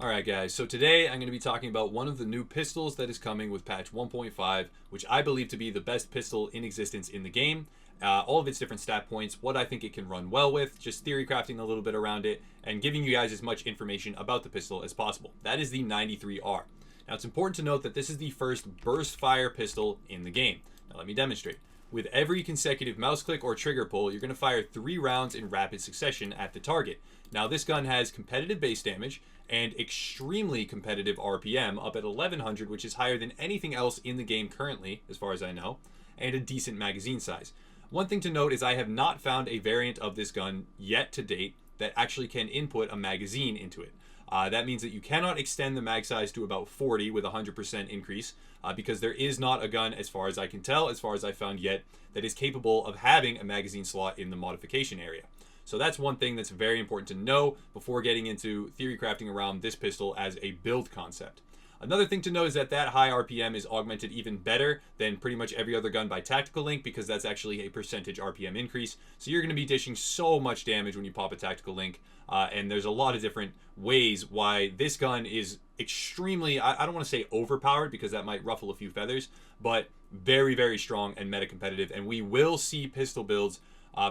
Alright guys, so today I'm going to be talking about one of the new pistols that is coming with patch 1.5, which I believe to be the best pistol in existence in the game. All of its different stat points, what I think it can run well with, just theory crafting a little bit around it, and giving you guys as much information about the pistol as possible. That is the 93R. Now it's important to note that this is the first burst fire pistol in the game. Now let me demonstrate. With every consecutive mouse click or trigger pull, you're going to fire 3 rounds in rapid succession at the target. Now this gun has competitive base damage and extremely competitive RPM up at 1100, which is higher than anything else in the game currently, as far as I know, and a decent magazine size. One thing to note is I have not found a variant of this gun yet to date that actually can input a magazine into it. That means that you cannot extend the mag size to about 40 with a 100% increase because there is not a gun, as far as I can tell, as far as I found yet, that is capable of having a magazine slot in the modification area. So that's one thing that's very important to know before getting into theory crafting around this pistol as a build concept. Another thing to know is that high RPM is augmented even better than pretty much every other gun by Tactical Link, because that's actually a percentage RPM increase. So you're going to be dishing so much damage when you pop a Tactical Link, and there's a lot of different ways why this gun is extremely, I don't want to say overpowered because that might ruffle a few feathers, but very, very strong and meta competitive. And we will see pistol builds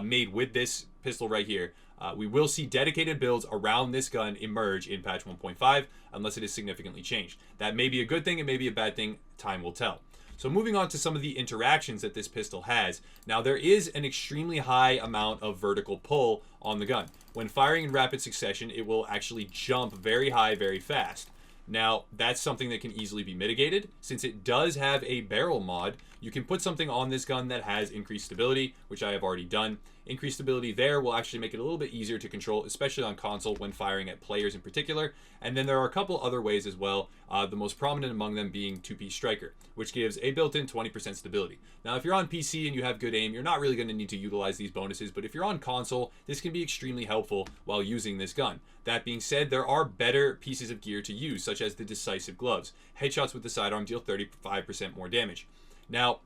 made with this pistol right here. We will see dedicated builds around this gun emerge in patch 1.5 unless it is significantly changed. That may be a good thing, it may be a bad thing, time will tell. So moving on to some of the interactions that this pistol has. Now there is an extremely high amount of vertical pull on the gun. When firing in rapid succession, it will actually jump very high very fast. Now that's something that can easily be mitigated. Since it does have a barrel mod, you can put something on this gun that has increased stability, which I have already done. Increased stability there will actually make it a little bit easier to control, especially on console when firing at players in particular. And then there are a couple other ways as well, the most prominent among them being 2-piece striker, which gives a built-in 20% stability. Now if you're on PC and you have good aim, you're not really going to need to utilize these bonuses, but if you're on console, this can be extremely helpful while using this gun. That being said, there are better pieces of gear to use, such as the decisive gloves. Headshots with the sidearm deal 35% more damage. Now,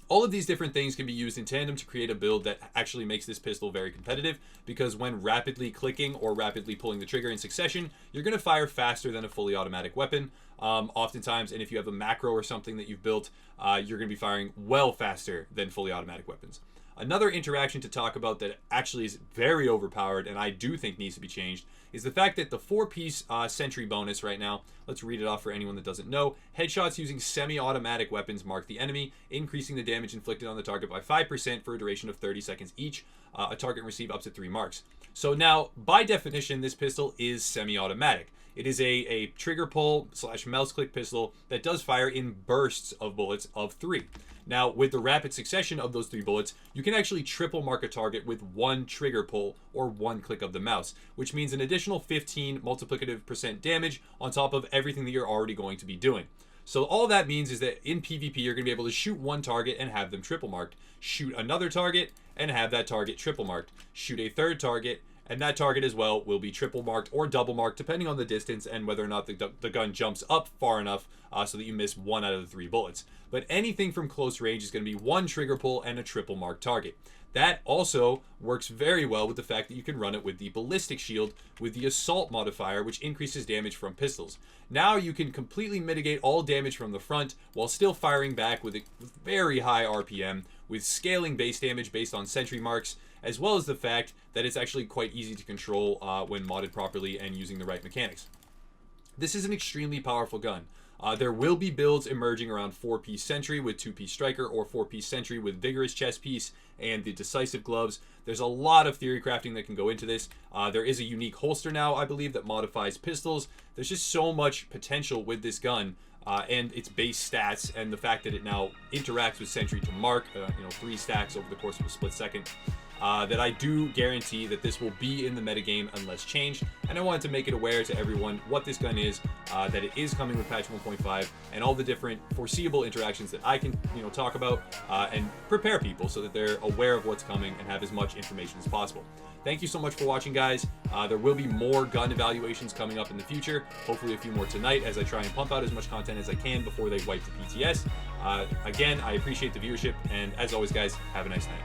all of these different things can be used in tandem to create a build that actually makes this pistol very competitive, because when rapidly clicking or rapidly pulling the trigger in succession, you're going to fire faster than a fully automatic weapon oftentimes, and if you have a macro or something that you've built, you're going to be firing well faster than fully automatic weapons. Another interaction to talk about that actually is very overpowered and I do think needs to be changed is the fact that the 4-piece sentry bonus right now, let's read it off for anyone that doesn't know. Headshots using semi-automatic weapons mark the enemy, increasing the damage inflicted on the target by 5% for a duration of 30 seconds each. A target receive up to 3 marks. So now, by definition, this pistol is semi-automatic. It is a trigger pull / mouse click pistol that does fire in bursts of bullets of 3. Now, with the rapid succession of those 3 bullets, you can actually triple mark a target with 1 trigger pull or 1 click of the mouse, which means an additional 15 multiplicative % damage on top of everything that you're already going to be doing. So all that means is that in PvP, you're going to be able to shoot 1 target and have them triple marked, shoot another target and have that target triple marked, shoot a 3rd target, and that target as well will be triple marked or double marked depending on the distance and whether or not the gun jumps up far enough so that you miss 1 out of the 3 bullets. But anything from close range is going to be 1 trigger pull and a triple marked target. That also works very well with the fact that you can run it with the ballistic shield with the assault modifier, which increases damage from pistols. Now you can completely mitigate all damage from the front while still firing back with very high RPM, with scaling base damage based on sentry marks, as well as the fact that it's actually quite easy to control when modded properly and using the right mechanics. This is an extremely powerful gun. There will be builds emerging around 4-piece sentry with 2-piece striker, or 4-piece sentry with vigorous chest piece and the decisive gloves. There's a lot of theory crafting that can go into this. There is a unique holster now, I believe, that modifies pistols. There's just so much potential with this gun and its base stats, and the fact that it now interacts with sentry to mark 3 stacks over the course of a split second. That I do guarantee that this will be in the metagame unless changed, and I wanted to make it aware to everyone what this gun is, that it is coming with patch 1.5, and all the different foreseeable interactions that I can talk about and prepare people so that they're aware of what's coming and have as much information as possible. Thank you so much for watching, guys. There will be more gun evaluations coming up in the future, hopefully a few more tonight as I try and pump out as much content as I can before they wipe the PTS. Again, I appreciate the viewership, and as always, guys, have a nice night.